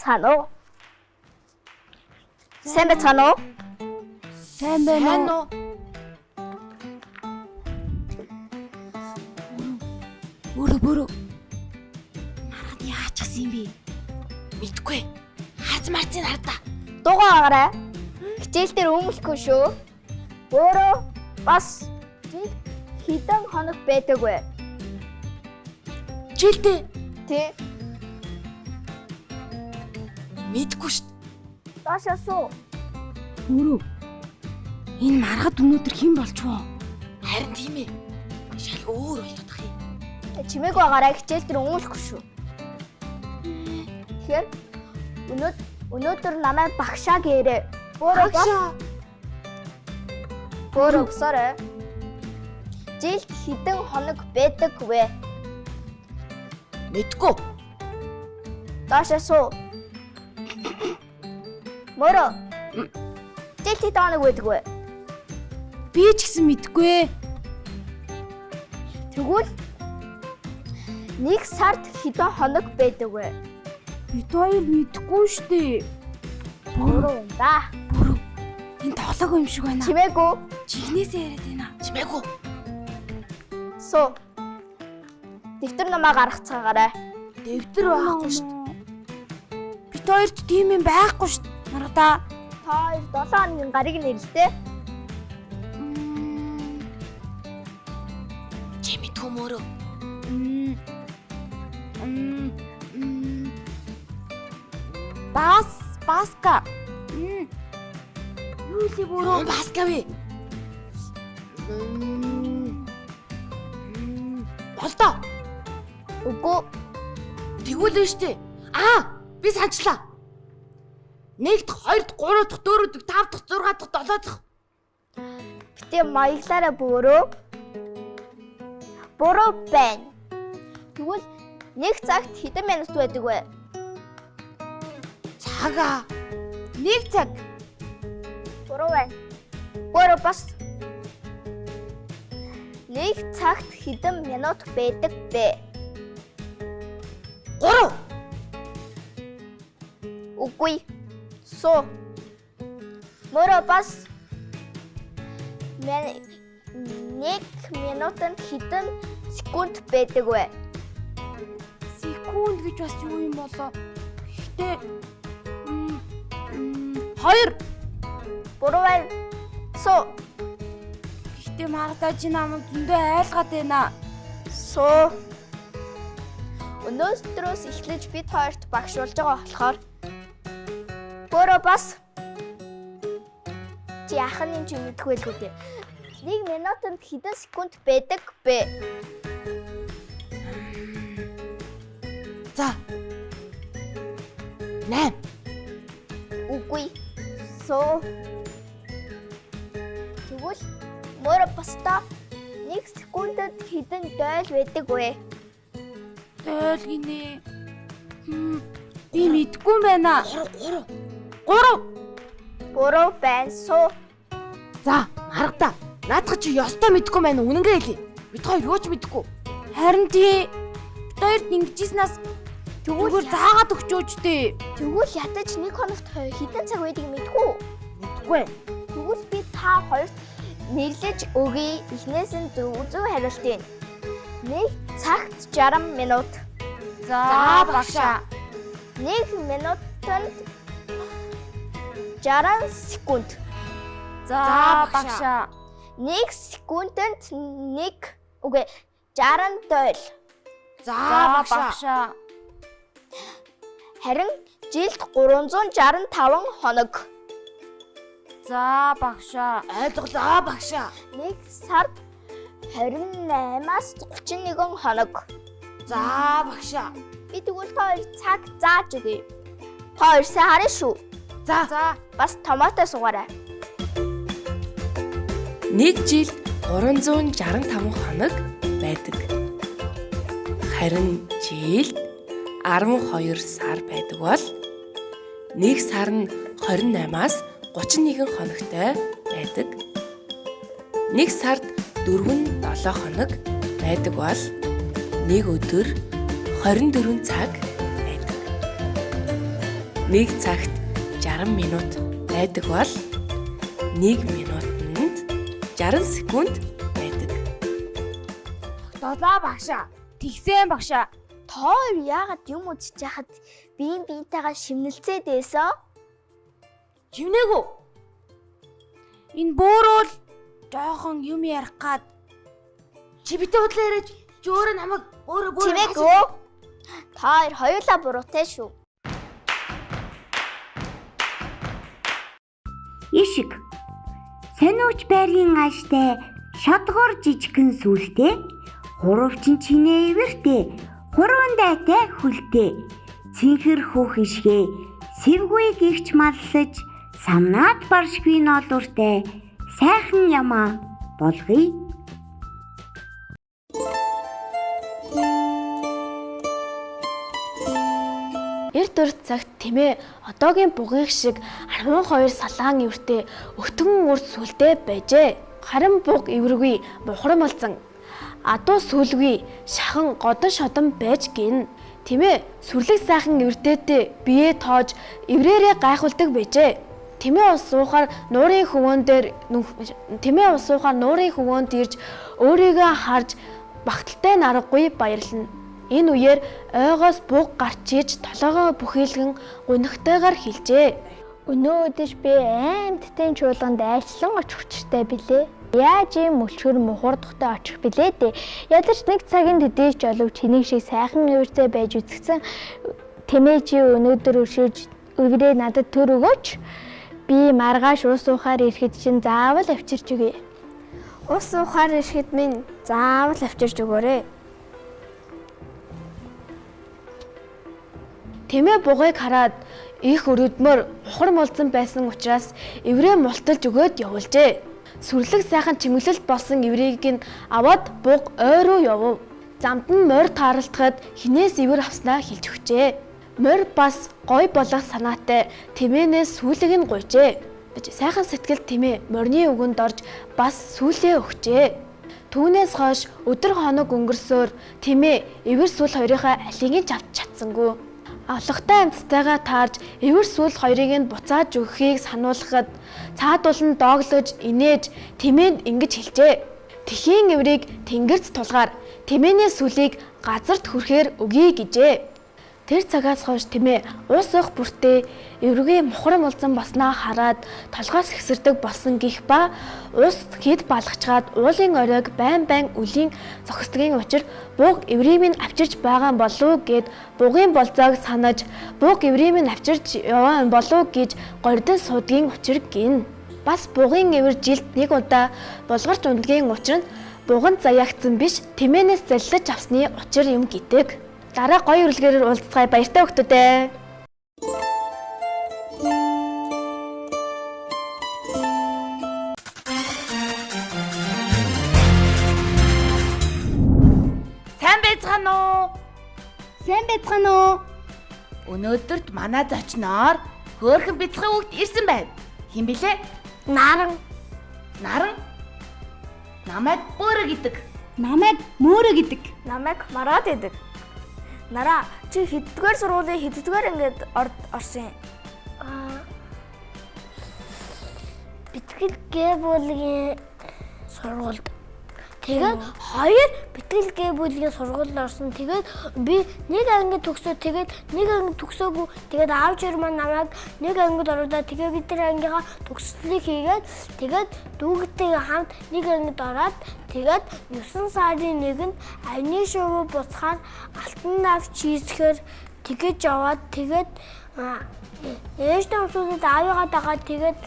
Сайн уу? Сайн байна уу? Сайн байна уу? Бүрөө. Мараад яач гисэн юм бэ? Мэдгүй. Марцын хардаа. Дугаа агараа. Хичээл дээр өмөлөхгүй шүү. Өөрөө бас хэдэн хоног байдаг вэ? Жилдээ. Тий. Мэдгүй шүү. Доошоо суу. Бүрөө. Энэ маргад өнөөдөр хэн болчихвоо? Харин тийм ээ. Шал өөр болчиход тах юм. Чимээгүй агараа хичээл дээр өмөлөхгүй шүү. Тэгэхээр өнөөдөр намайг багшаа гээрээ. Өөрөө босоорой. Жилд хэдэн хоног байдаг вэ? Мэдгүй. Доошоо суу. Мөрөө. Жилд хэдэн хоног байдаг вэ? Би ч гэсэн мэдгүй. Тэгвэл нэг сард хэдэн хоног байдаг вэ? Бид хоёр мэдгүй штэ. Өөрөө юм да. Бүрөө. Энэ тоглоог юм шиг байна. Чимээгүй. Чихнээсээ яриад байна. Чимээгүй. Суу. Дэвтэр намаа гаргацгаагаарай. Дэвтэр байхгүй штэ. Бид хоёрт тийм юм байхгүй штэ. Маргадаа. Та 7 хоногийн гарыг нэрлээ. Чи мэдгүй мөрөө. Баска. Юу л бүрөө? Баска вэ? Болдоо. Үгүй. Тэгвэл нь штэ. Би санчлаа. 1-т, 2-т, 3-т, 4-т, 5-т, 6-т, 7-т. Гэтэ маяглаараа бүрөө. Буруу байна. Тэгвэл нэг цагт хэдэн минут байдаг вэ? Цагаа. 1 цаг. Буруу байна. Буруу бас. Нэг цагт хэдэн минут байдаг бэ? 3. Үгүй. Суу. Мөрөө бас. Нэг минутанд хэдэн секунд байдаг вэ? Секунд гэж бас юу юм болоо? Гэхдээ 2. Буруу байна. Суу. Гэхдээ маргадаа чи намайг зөндөө айлгаад байна. Суу. Өнөөдрөөс эхлэж бид хоёрт багш болж байгаа болохоор өөрөө бас чи яхан юм чи мэдгүй л үү дээ. 1 минутанд хэдэн секунд байдаг бэ? За. 8. Үгүй. Суу. Тэгвэл мөр баста 1 секундэд хэдэн дойл байдаг вэ? Дойл гинэ. Би мэдгүй байна. 3. Буруу байна. Суу. За, маргадаа. Наадах чи ёстой мэдгүй байна. Үнэнгээ хэлье. Бид хоёр юу ч мэдгүй. Харин тий. Бид хоёрт ингэжснаас тэгвэл заагаад өгчөөч дээ. Тэгвэл ядаж 1 хоногт хэдэн цаг байдгийг мэдгүй. Мэдгүй. Тэгвэл би та хоёрт нэрлэж өгье. Эхнээс нь зөв хариултыг. 1 цагт 60 минут. За багшаа. 1 минутанд 60 секунд. За багшаа. 1 секундэд 60 дойл. За багшаа. Харин жилд 365 хоног. За багшаа. Ойлголоо багшаа. 1 сард 28-аас 31 хоног. За багшаа. Би тэгвэл та хоёр цаг зааж өгье. Та хоёр сайн харъя шүү. За. Бас томоотой суугаарай. 1 жилд 365 хоног байдаг. Харин жилд 12 сар байдаг бол 1 сар нь 28-аас 31 хоногтой байдаг. 1 сард 4-7 хоног байдаг бол 1 өдөр 24 цаг байдаг. 1 цагт 60 минут байдаг бол 1 минутанд 60 секунд байдаг. Долоо багшаа. Тэгсэн багшаа. Тоор яагаад юм үзэж яхад биентэйгээ шимнэлцээд байсан? Живнээгүү. Энэ бөөрөл жоохон юм ярих гад. Чи битээ худлаа яриач. Чи өөрөө намайг өөрөө Чимээгүй. Тоор хоёулаа буруутай шүү. Ишиг. Сониуч байрын ааштай шатгуур жижигхэн сүлтэй, хуруучин чинээ ивэртэй, хуруун дайтай хүлтэй, цэнхэр хүүх ишгээ, сэвгүй гихч маллаж, самнаад баршгүй ноолууртай, сайхан ямаа болгоё. Эрт өрт цагт тэмээ одоогийн бугын шиг 12 салаан ивэртэй өтгөн урд сүлдээ байжээ. Харин буг ивэргүй мухрам болсон. Адуу сүлгүй шахан годон шодон байж гин. Тэмээ сүрлэг сайхан ивэртэйтэй бие тоож иврээрээ гайхуулдаг байжээ. Тэмээ ус суухаар нуурын хөвөөнд ирж өөрийгөө харж багталтай наргагүй баярлана. Энэ үеэр ойгоос буг гарч иж толгойгоо бүхийлгэн гунигтайгаар хэлжээ. Өнөө өдөр би аймттай чуулганд айчлан очих хүчтэй билээ. Яаж ийм мөлчгөр мухардахтай очих билээ дээ. Ядаж нэг цагийн төдийч олов чиний шиг сайхан ивэртэй байж үзэгсэн тэмээ чи өнөөдөр өшөөж өврөө надад төр өгөөч. Би маргааш ус уухаар ирэхэд чинь заавал авчирч өгье. Ус уухаар ирэхэд минь заавал авчирч өгөөрэй. Тэмээ бугыг хараад их өрөдмөр мухрам болсон байсан учраас иврээ мулталж өгөөд явуулжээ. Сүрлэг сайхан чимэглэлт болсон иврийг нь аваад буг ой руу явв. Замд нь морь тааралтахад хинээс ивэр авснаа хэлж өгчээ. Морь бас гой болох санаатай тэмээнээс сүүлийг нь гуйжээ. Сайхан сэтгэл тэмээ морины үгэнд орж бас сүүлээ өгчээ. Түүнээс хойш өдөр хоног өнгөрсөөр тэмээ ивэр сүүл хоёрынхаа алийг нь авч чадсангүй. Авлагтай амьтдайгаа таарж эвэр сүл хоёрыг нь буцааж өгөхийг сануулгахад цаадуул нь дооглож инээж тэмээнд ингэж хэлжээ. Тэхийн эврийг тэнгэрт тулгаар тэмээний сүлийг газарт хүрэхээр өгье гэжээ. Тэр цагаас хойш тэмээ ус өх бүртээ эвргээ мухрам улзан босноо хараад толгоос ихсэрдэг болсон гих ба ус хэд балгачгаад уулын оройг байн үлийн зогсдгийн учир буг эврийг минь авчирч байгаа болов гэд бугын болзоог санаж буг эврийг минь авчирч яваа болов гэж гордон суудгийн учир гин. Бас бугын эвэр жилд нэг удаа булгарч ундгийн учир нь буганд заяагцсан биш тэмээнээс заллаж авсны учир юм гэдэг. Дараа гоё үргэлгээр уулзцай баяртай хөлтөдөө. Сайн байцгаана уу? Сайн байцгаана уу? Өнөөдөрт манай зочноор хөөрхөн бяцхан хүүхд ирсэн байна. Хэн блэ? Наран. Наран. Намайг Бөөрө гэдэг. Намайг Мөөрө гэдэг. Намайг Мараад гэдэг. Нараа чи хэддүгээр сургуулийн хэддүгээр ангид орсон юм? Битгэл Г бүлгийн сургуульд. Тэгээд хоёр битгэл Г бүлгийн сургуульд орсон. Тэгээд би нэг ангид төгсөө. Тэгээд нэг ангид төгсөөгүй. Тэгээд аав чир маань намайг нэг ангид оруулаад тэгээд бид тэр ангийнхаа төгслийг хийгээд тэгээд дүүгтэйгээ хамт нэг ангид ороод тэгээд 9 сарын 1-нд авны шувуу буцахаар алтан навч хийсгээр тэгэж яваад тэгээд ээжтэй хүмүүсд аавыгаа дагаад тэгээд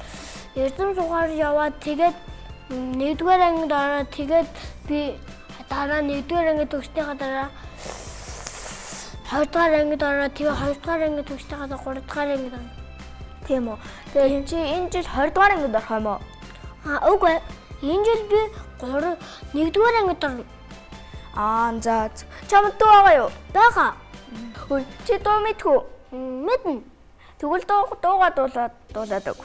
эрдэм сухаар яваад тэгээд 1-р ангид ороод тэгээд би дараа 1-р ангид төгсдийнхаа дараа 2-р ангид ороод тэгээд 2-р ангид төгсдийнхаа дараа 3-р ангид ороод тийм үү. Тэгээд чи энэ жил 20-р ангид орох юм уу? Үгүй. Энэ жил би 1-р ангид орно. За чамд дуу байгаа юу? Бага. Хөөе чи дуу мэдхүү? Мэднэ. Тэгвэл дуугаа дуулаад өг.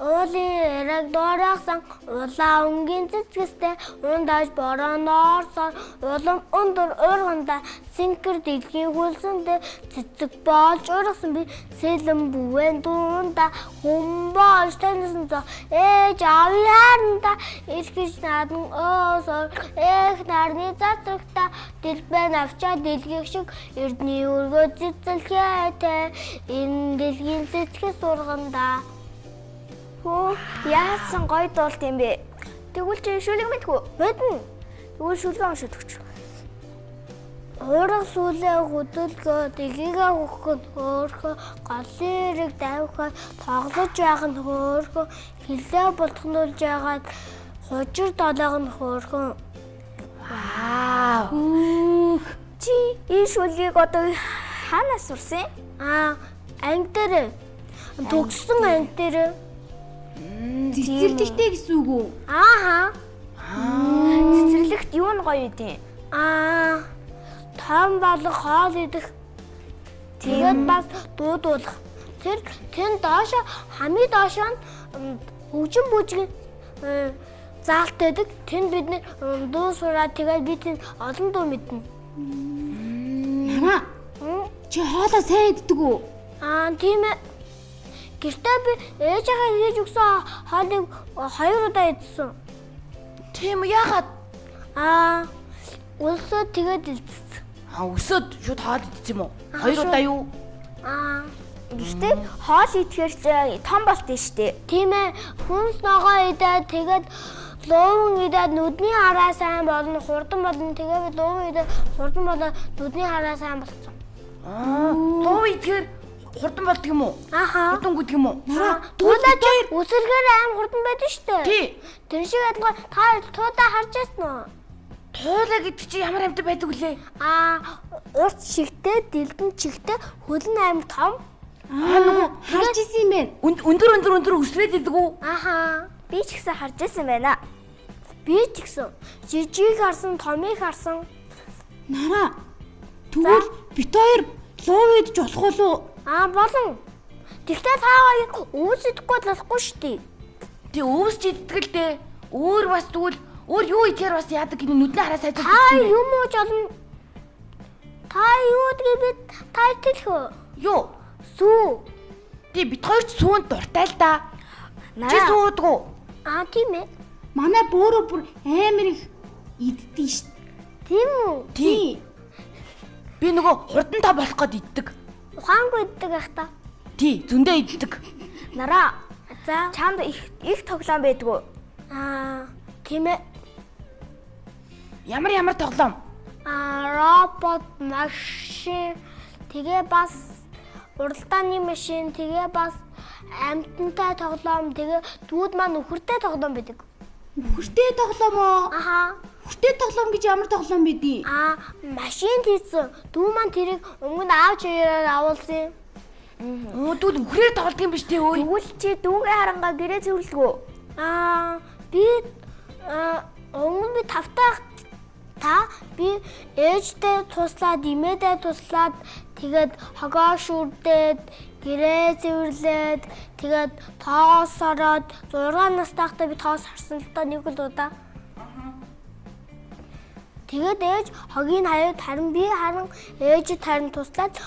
Уулын эрэг дуурайсан улаан өнгийн цэцгэстэй ундаж борооноорсоор улам өндөр урганда синкэр дэлхийн хөлсөндөө цэцэг болж ургасан би сэлэн бүвэн дуунда хүн болж таньсан зоо ээж ави харанда илгэж надан өсөр эх нарны цацрагта дэлбэн авчаа дэлгэх шиг эрдний өргөө цэцэлхээтэй энэ дэлхийн цэцгэс урганда. Хөө яасан гоё дуулт юм бэ? Тэгвэл чи шүлэг мэдгүй. Мэднэ. Тэгвэл шүлгээ уншиж өгч. Өөрөө сүлээ хөдөлгөө дэлхийгээ хөхөн хөөрхөө галын эрэг давхаа тоглож байх нь хөөрхөө хилээ бултгнуулж яагаад хужир долоог нь хөөрхөн. Вау. Чи энэ шүлгийг одоо хаанаас сурсан? Анги дээр. Төгссөн анги дээр. Цэцэрлэгтэй гэсэн үг үү? Ааха. Цэцэрлэгт юу нь гоё идэв? Том болох хоол идэх. Тэгээд бас дуудуулах. Тэр доош хамгийн доош нь хөгжин бүжиг заалт өгдөг. Тэнд бид дуу сураад тэгээд би тэнд олон дуу мэднэ. Нана. Чи хоолоо сайн иддэг үү? Тийм ээ. Гэртээ би ээжээгээ хийж өгсөн хоолыг 2 удаа идсэн. Тийм үү яагаад? Өсөө тэгээд илтсэн. Өсөд шууд хоол идсэн юм уу? 2 удаа юу? Гэхдээ хоол идэхэр ч том болт нь штэ. Тийм ээ. Хүнс ногоо идээд тэгээд луун идээд нүдний хараа сайн болно, хурдан болно. Тэгээд луун идээд хурдан болоод нүдний хараа сайн болсон. Луун идэхэр хурдан болдог юм уу? Хурдан гүдэг юм уу? Туулаач үсэргээр аим хурдан байдаг штэ. Тий. Тэр шиг адилхан та туудаа харж байсан уу? Туулаа гэдэг чи ямар амьтан байдаг вүлээ? Урт шигтэй, дэлгэн чигтэй, хөлн аим том. Нөгөө харж исэн юм байна. Өндөр өсрээд идэг үү? Би ч гэсэн харж байсан байна. Би ч гэсэн жижиг харсан, томыг харсан. Нара. Тэгвэл бит хоёр луу идж болох уу? Болон. Тэгтээ та хоёр өвс идэхгүй болохгүй шүү дээ. Тий өвсч иддэг л дээ. Өөр бас тэгвэл өөр юу идэхээр бас яадаг гинэ нүдний хараа сайжруулах. Та юм уу жолно? Та юу гэдгийг би та хэлэхөө. Юу? Сүү. Тий бит хоёр ч сүүнд дуртай л да. Чи сүүдэг үү? Тийм ээ. Манай бөөрөө бүр амар их иддэг шүү дээ. Тийм үү? Тий. Би нөгөө хурдан та болох гээд иддэг. Ухаангүй иддэг ах та. Тий, зөндөө иддэг. Нараа. За. Чамд их тоглоом байдгүй. Тийм ээ. Ямар тоглоом? Робот, машин, тэгээ бас уралдааны машин, тэгээ бас амьтантай тоглоом, тэгээ дүүд маань нөхөртэй тоглоом байдаг. Нөхөртэй тоглоом уу? Нөхөртэй тоглоом гэж ямар тоглоом байдгийг? Машин хийсэн. Дүү маань тэрийг өмнө аавч хоёроор авуулсан. Дүүд нөхрээр тоглодог юм биш тий өө. Тэгвэл чи дүүгээ харангаа гэрээ цэвэрлэв. Би өмнө би тавтай би ээжтэй туслаад, имээдээ туслаад, тэгээд хогоо шүрдээд, гэрээ цэвэрлээд, тэгээд тоос ороод 6 настайхтаа би тоос харсан л доо нэг л удаа. Тэгээд ээж хогийг хаяад харин би харин ээжид харин туслаад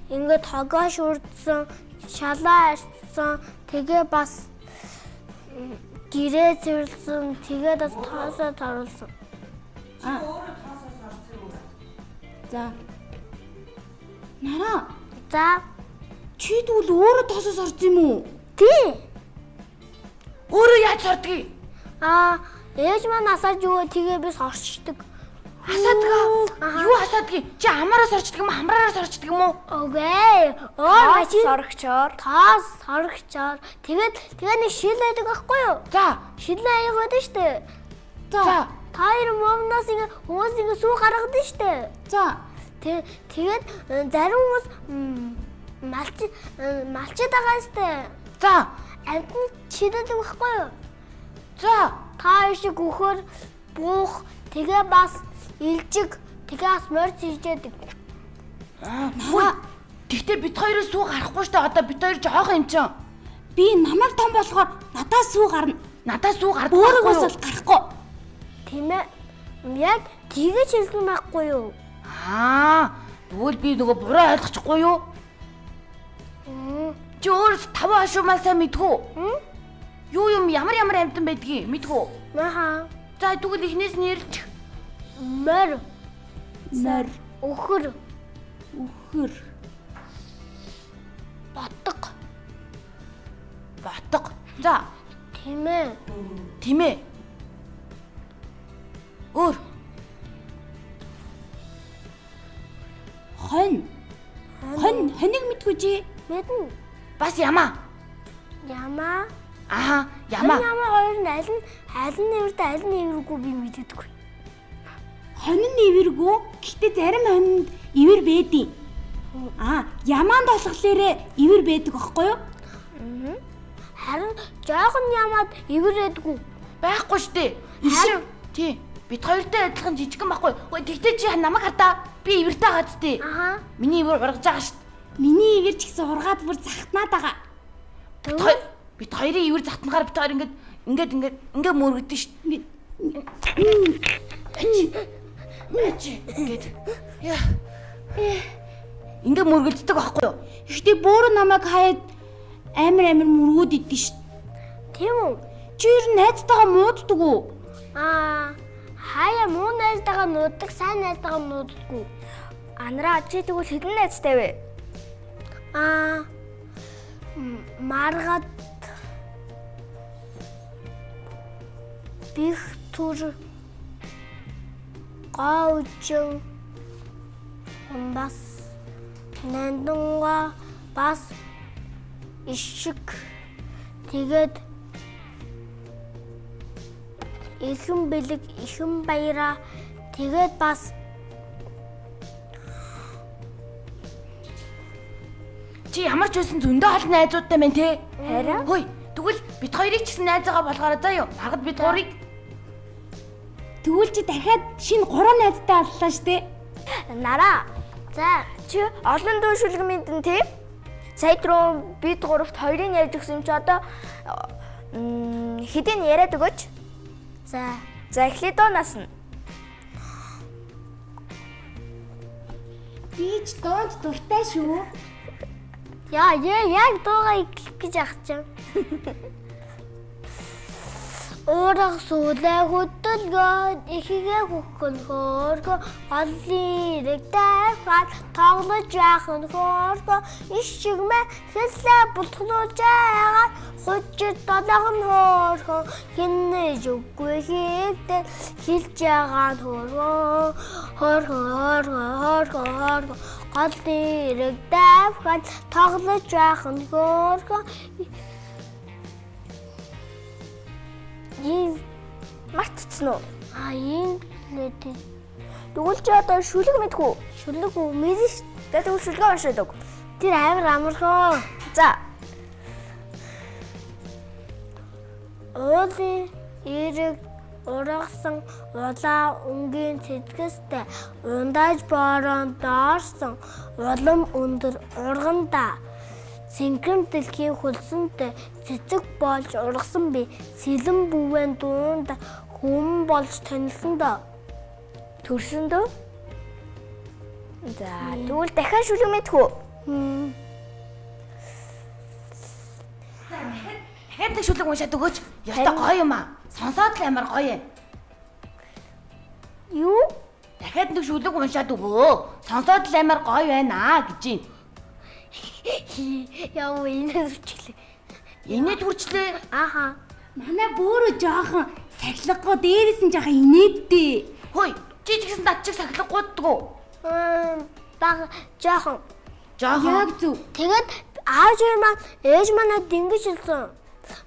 ингээд хогоо шүрдсэн, шалаа арчсан, тэгээ бас гэрээ цэвэрлсэн, тэгээд бас тоосоо торуулсан. За. Нара. За. Чи тэгвэл өөрөө тоосоос орсон юм уу? Тий. Өөрөө яаж сордгийг? Ээж маань асааж өгөө тэгээ бис орчдөг. Асаадгаа? Юу асаадгийг? Чи амаараас орчдөг юм уу? Хамраараас орчдөг юм уу? Окей. Тоос сорогчоор. Тоос сорогчоор. Тэгээд нэг шил байдаг байхгүй юу? За. Шил аяг байдаг штэ. За. Таар момноос ингээ хүмүүс ингээ сүү гаргадаг штэ. За. Тэгээд зарим хүмүүс малчид байгаа штэ. За. Амтны чидэдэг байхгүй юу? За. Та шиг өгөхөр буух тэгээ бас илжиг тэгээ бас морц хийжээдэг. Тэгтээ бит хоёроос сүү гарахгүй штэ. Одоо бит хоёр жоох юм чинь. Би намайг том болохоор надаас сүү гарна. Надаас сүү гардаг. Өөрөөс бол гарахгүй. Тийм ээ. Яг тэгэж хэлсэн байхгүй юу? Тэгвэл би нөгөө буруу ойлгочихгүй юу? Чи өөрөөс 5 хашуумаа сайн мэдгүй. Юу юм ямар амтан байдгийг мэдгүй. Маха. За тэгвэл эхнээс нь ярьж. Мөр. Өхөр. Ботго. За. Тийм ээ. Өөр. Хониг мэдгүй чи. Мэднэ. Бас ямаа. Ямаа. Ямаа. Ямаа хоёр нь аль нь нэвэртэй аль нь нэвэргүй би мэддэггүй. Хонин нэвэргүй. Гэхдээ зарим хонинд ивэр бэдий. Ямаанд болохоор ивэр бэдэг байхгүй юу? Харин жоохон ямаад ивэрээдгүй. Байхгүй штэ. Тий. Бид хоёртой адилхан жижигэн байхгүй. Тэгтээ чи намайг хардаа. Би ивэртэй гац тий. Миний ивэр ургаж байгаа штэ. Миний ивэр ч гэсэн ургаад бүр захтнаад байгаа. Бид хоёрын ивэр захтангаар бид хоёр ингээд мөргөдөн штэ. Ингээд мөргөлддөг байхгүй юу? Гэхдээ бөөрө намайг хаяад амар мөргөөд идэв штэ. Тийм үү? Чи ер нь найзтайгаа мууддаг уу? Хаяа муу найзтайгаа нууддаг, сайн найзтайгаа нууддаггүй. Анараа чи тэгвэл хэдэн найзтай вэ? Маргад Бихтүр Гаужин бас Нандунга бас ишиг тэгээд ихэн бэлэг ихэн баяра тэгээд бас чи ямар ч байсан зөндөө хол найзуудтай мэн те. Харин Хөөе, тэгвэл бид хоёрыг ч гэсэн найзаагаа болгоорой заа юу. Магад бид гурыг. Тэгвэл чи дахиад шинэ 3 найзтай боллоо штэ. Нараа. За чи олон дуу шүлэг мэдэн тий? Сая түрүү бид гуравт хоёрын ярьж өгсөн чи одоо хэдийн яриад өгөөч. За эхлэе дуунаас нь. Би ч дуунд дуртай шүү. яг дуугаа иглэх гэж ахчих. Өөрөг сүүлээ хөдөлгөөд ихгээ хөхөн хөөргө голлирэг дайхад тоглож яахан хөөргө ишигмэ хэллээ бултгнууж байгаа хучид долоон хөөргө хинэж үгүй хийдэ хэлж байгаа хөөргө голлирэг дайхад тоглож яахан хөөргө Мартчихсан уу? Ийм нэтэ. Тэгвэл чи одоо шүлэг мэдгүй. Шүлэг үү? Мэдэн ш. Тэгвэл шүлгээ уншаад өг. Тэр амар амархан. За. Уулын эрэг ургасан улаа өнгийн цэцгэстэй ундааж борон доорсон улам өндөр урганда синхрон дэлхийн хөлсөнтэй цэцэг болж ургасан би сэлэн бүвэн дуунд хүм болж танилсан доо. Төрсөн дөө? За, тэгвэл дахиад шүлэг мэдхүү. Дахиад нэг шүлэг уншаад өгөөч. Яста гоё юм аа. Сонсоод л амар гоё юм. Юу? Дахиад нэг шүлэг уншаад өгөө. Сонсоод л амар гоё байна аа гэж юм. Яа энэ зүчлээ. Инээд хүрчлээ. Аха. Манай бөөрө жоохон сахилгагүй дээрээс нь жоохон инээдтэй. Хөөе, чи ч гэсэн над чиг сахилгагууддаг. Баг жоохон. Яг зөв. Тэгээд ааж маань ээж манад ингэж хэлсэн.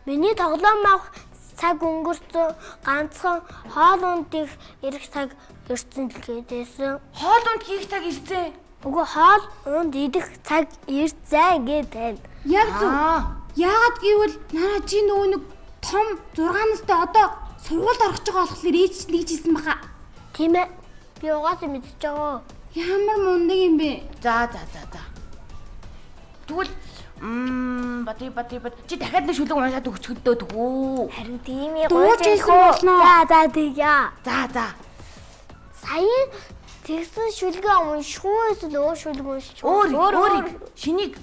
Миний тоглоом авах цаг өнгөрцөн ганцхан хоол ундих ирэх цаг ирсэн л гэдээсэн. Хоол унд хийх цаг ирсэн. Уг хоол унд идэх цаг ирсэн гэж байна. Яг зөв. Яагаад гэвэл наа чи нөгөө нэг том 6 настай одоо сургуульд орох гэж байгаа болохоор ээж нэг жисэн баха. Тийм ээ. Би угаасаа мэдчихэж байгаа. Ямар мундаг юм бэ? За. Тэгвэл Бати. Чи дахиад нэг шүлэг уншаад өгчгөдөө тгүү. Харин тийм ээ Дууж ийсэн болно. За тэгье. За. Сая тэгсэн шүлгээ унших уу эсвэл өөр шүлэг унших уу? Өөр. Шинийг.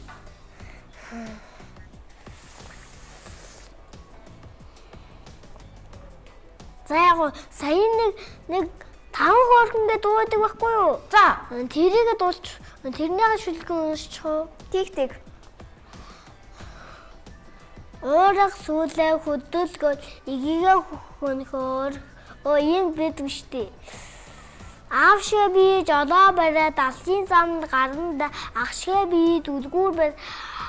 За яг сая нэг 5 хөрхөн гэдэг дуудаг байхгүй юу? За. Тэрийгээ дуулж тэрнийхээ шүлгээ уншчих уу? Тэг. Өөрөг сүүлээ хөдөлгөөд игийгээ хөнхөөр ийм байдаг штеп. Аавшээ би жолоо бариад алсын замд гаранд ахшээ би дүлгүүр барь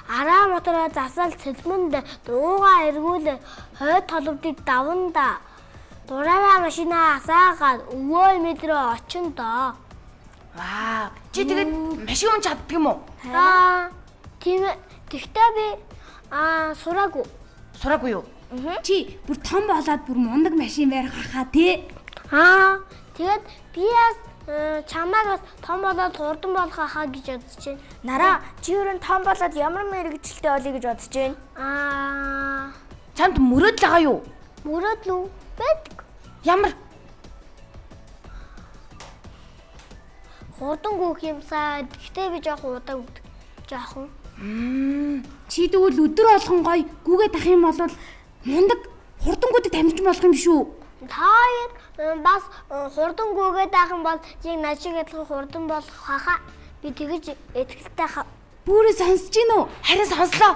араа мотороо засал цэлмэнд дууга эргүүл хойд толбодыг даванда дураараа машинаа асаагаад өвөө мэдрээ очин доо. Вау. Чи тэгээд машин унж чаддаг юм уу? Тийм ээ. Тэгтээ би сураагүй. Сураагүй юу? Чи бүр том болоод бүр мундаг машин барих хаа тий. Тэгээд биас чамаагаас том болоод хурдан болох хаа гэж бодож байна. Нараа чи юу н том болоод ямар мэрэгчлээ олё гэж бодож байна? Чамд мөрөөдөл байгаа юу? Мөрөөдөл байдаг. Ямар? Хурдан гүөх юмсаа. Гэхдээ би жоохон удаа өгдөг. Жоохон. Чи тэгвэл өдөр болгон гой гүгээ тах юм бол мундаг хурдангуудыг тамирч болох юм биш үү? Та бас хурдан гүгээд ах юм бол яг над шиг адилхан хурдан болох хаа. Би тэгэж итгэлтэй хаа. Бүрээ сонсож гин үү? Харин сонслоо.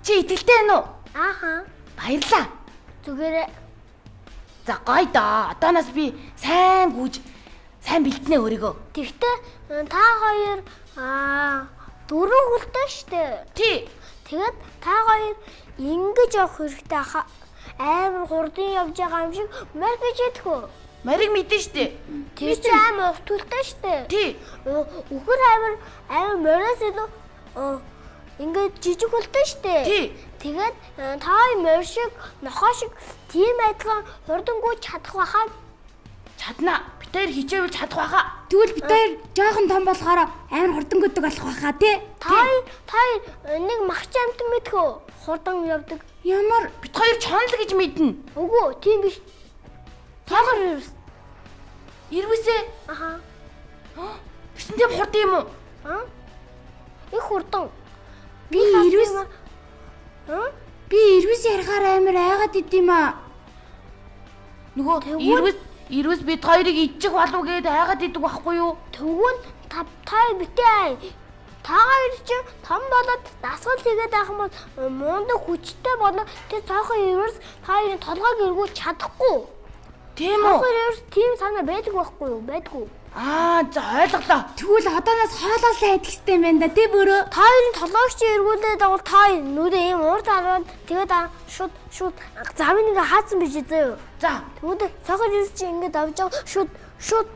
Чи итгэлтэй байна уу? Баярлаа. Зүгээрээ. За гоё доо. Одооноос би сайн гүйж сайн бэлтнэ өөрийгөө. Тэгтээ та хоёр дөрөв хүлтэй штэ. Тий. Тэгээд та хоёр ингэж явах хэрэгтэй хаа. Амар хурдан явж байгаа юм шиг мэр гэж ядхөө. Мариг мэдэн штэ. Тэр чинь амар утгатай штэ. Тий. Үхэр амар мөрөөс илүү ингээд жижиг хүлтэй штэ. Тий. Тэгээд та хоёр мөр шиг нохоо шиг тийм адилхан хурдан гүйж чадах байхаа. Чадна. Бид хоёр хичээвэл чадах байхаа. Тэгвэл бид хоёр жоохон том болохоор амар хурдангууддаг болох байхаа тий. Та нэг махч амтан мэдхөө хурдан явдаг. Ямар Бид хоёр чонл гэж мэднэ. Үгүй тийм биш. Цагаар ирвэс. Ирвэсээ. Бисэндээ хурдан юм уу? Их хурдан. би ирвэс ярихаар амар айгаад идэм аа. Нөгөө ирвэс бид хоёрыг идчих болов гээд айгаад идэг байхгүй юу? Тэгвэл та битээ. Та хоёр чинь том болоод дасгал хийгээд байх юм бол мундаг хүчтэй болоо тэр цаахан ирвэс та хоёрын толгойг эргүүлж чадахгүй. Тийм үү? Хоёр тийм санаа байдаг байхгүй юу? Байдгүй. За ойлголоо. Тэгвэл одооноос хоолоо сайн идэх хэрэгтэй юм байна да тий бөрөө. Та хоёрын толгойг чи эргүүлээд авал та хоёр нүрээ ийм урд хараад тэгээд шууд замын ингээ хаацсан биш зөө. За. Тэгвэл цаахан ирвэс чи ингээд авч байгаа шууд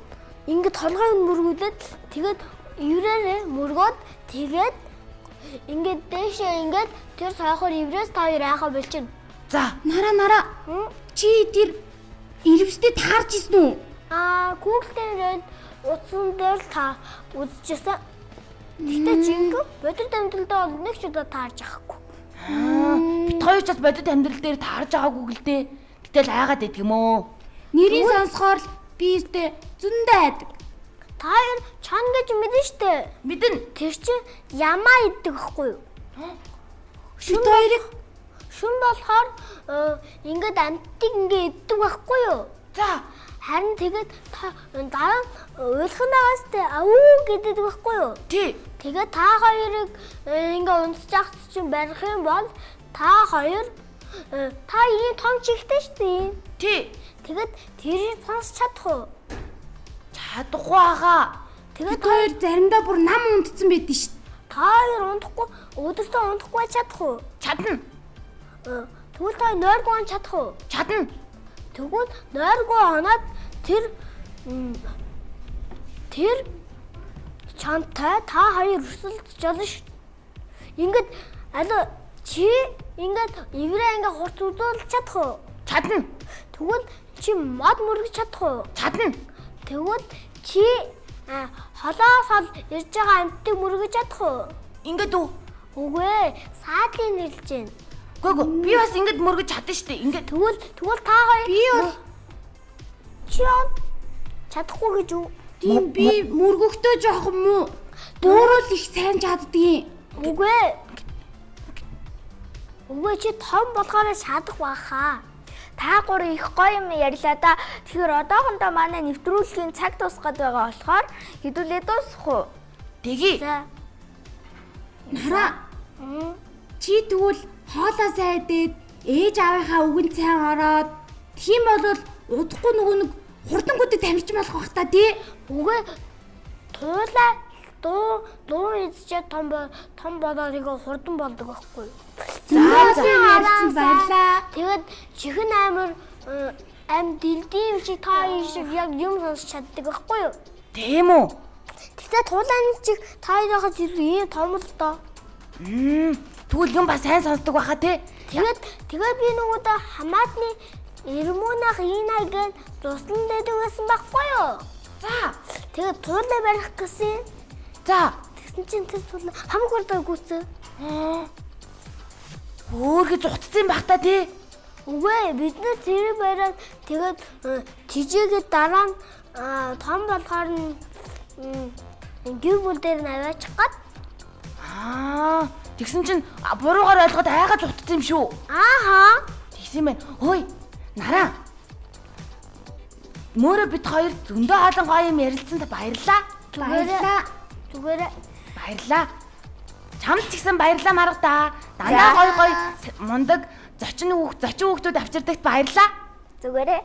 ингээд толгойг мөргүүлээд тэгээд еврээрээ мөргөөд тэгээд ингээд дэшээ ингээд тэр цаахан еврээс та хоёр яхаа болчихно. За. Нараа чи тэр ирвэстэй таарч ирсэн үү? Google дээр утсан дээр та үзчихсэн. Гэтэ жинхэнэ бодит амьдралдаа бол нэг ч удаа таарж авахгүй. Бид хоёр ч бас бодит амьдрал дээр таарж байгаагүй гэлтэй. Гэтэл айгаад идэх юм уу? Нэрийг сонсохоор би өстэй зөндөө айдаг. Та хоёр чан гэж мэдэн штэ. Мэдэн. Тэр чинь ямаа иддэг байхгүй юу? Бид хоёрыг шүн болохоор ингээд амттыг ингээд иддэг байхгүй юу? За. Харин тэгээд та дараа уйлхан байгаас тэ авуу гэдэг байхгүй юу? Тий. Тэгээд та хоёрыг ингээ унтж явах чинь барих юм бол та хоёр та ирийн том чихтэй шүү дээ. Тий. Тэгээд тэрийг сонсч чадах уу? Чадахгүй байгаа. бид хоёр заримдаа бүр нам унтцсан байдэн шүү. Та хоёр унтахгүй өдөртөө унтахгүй чадах уу? Чадна. Тэгвэл та нойргүй он чадах уу? Чадна. Тэгвэл нойргүй оноод тэр чантай та хоёр өрсөлдөж болно шүү. Ингээд чи ингээд еврей ингээд хурц үзүүлж чадах уу? Чадна. Тэгвэл чи мод мөргөж чадах уу? Чадна. Тэгвэл чи холоос хол ирж байгаа амттыг мөргөж чадах уу? Ингээд үү? Үгүй ээ, саадлыг нэрлэж байна. Гүг би бас ингэж мөргөж чадсан шүү дээ. Ингээд Тэгвэл та хоёр Би бол чи чадахгүй гэж үү? тийм би мөргөхдөө жоох юм уу? Буурал их сайн чаддгийн. Үгүй ээ. Үгүй чи том болохоор шадах баха. Та гурав их гоё юм ярьлаа да. Тэгэхээр одоохондоо манай нэвтрүүлгийн цаг дуусгаад байгаа болохоор хэдүүлээ дуусах уу? Тэги. За. Нараа. Чи тэгвэл хоолоо сайдээд ээж аавынхаа үгэнд сайн ороод тийм бол удахгүй нөгөө нэг хурдангуудыг тамирч болох бах та тий. Үгүй туулаа дуу эзчээ том болоод игээ хурдан болдог байхгүй юу? За баярлаа. Тэгээд чихэн амир дилдийн шиг та шиг яг юм сонсч чаддаг байхгүй юу? Тийм үү? Тэгтээ туулааны чих та хоёроо ийм том л доо. Тэгвэл юм ба сайн сонсдог байхаа те. Тэгээд би нөгөөдөө хамаатны Эрмөнах Инаа гэж туслан дэдэг байсан байхгүй юу? За. Тэгээд туулаа барих гэсэн. За. Тэгсэн чинь тэр туулаа хамаг хурдан гүцээ. Хөөхөж утцсан байх та тий. Үгүй бид нар тэр бариад тэгээд тижээгээд дараа нь том болохоор нь гэр бүл дээр нь аваачих гад. Тэгсэн чинь буруугаар ойлгоод айгаж утцсан юм шүү. Ааха. Тэгсэн байна. Хөөе. Нараа. Мөрөө бид хоёр зөндөө хаалан гоё юм ярилцсан та баярлаа. Зүгээрээ. Баярлаа. Чамд ч гэсэн баярлаа марга да. Дандаа гоё мундаг зочин хүүхдүүд авчирдагт баярлаа. Зүгээрээ.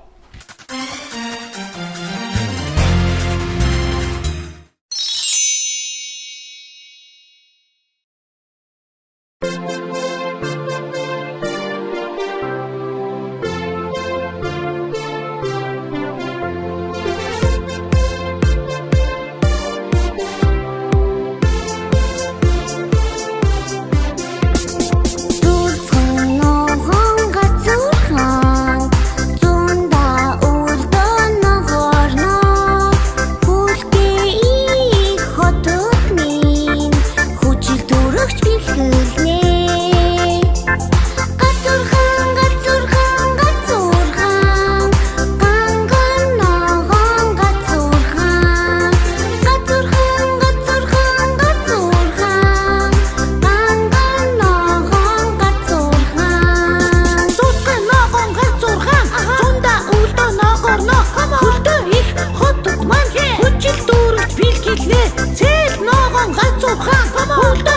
Цээл ногоон гац урхан.